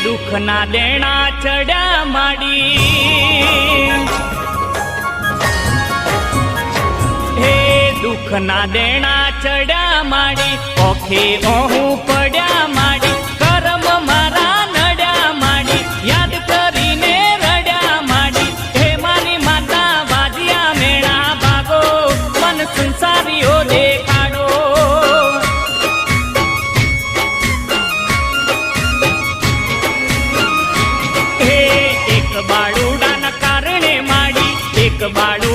દુઃખના દેણા ચડ્યા માડી, હે દુઃખના દેણા ચડ્યા માડી, ઓખે ઓહું પડ્યા માડી, કરમ મારા નડ્યા માડી, યાદ કરીને રડ્યા માડી, હે મારી માતા વાજ્યા મેળા ભાગો, મન સંસારીઓ દેખાડો. એક બાળુડાના કારણે માડી, એક બાળુ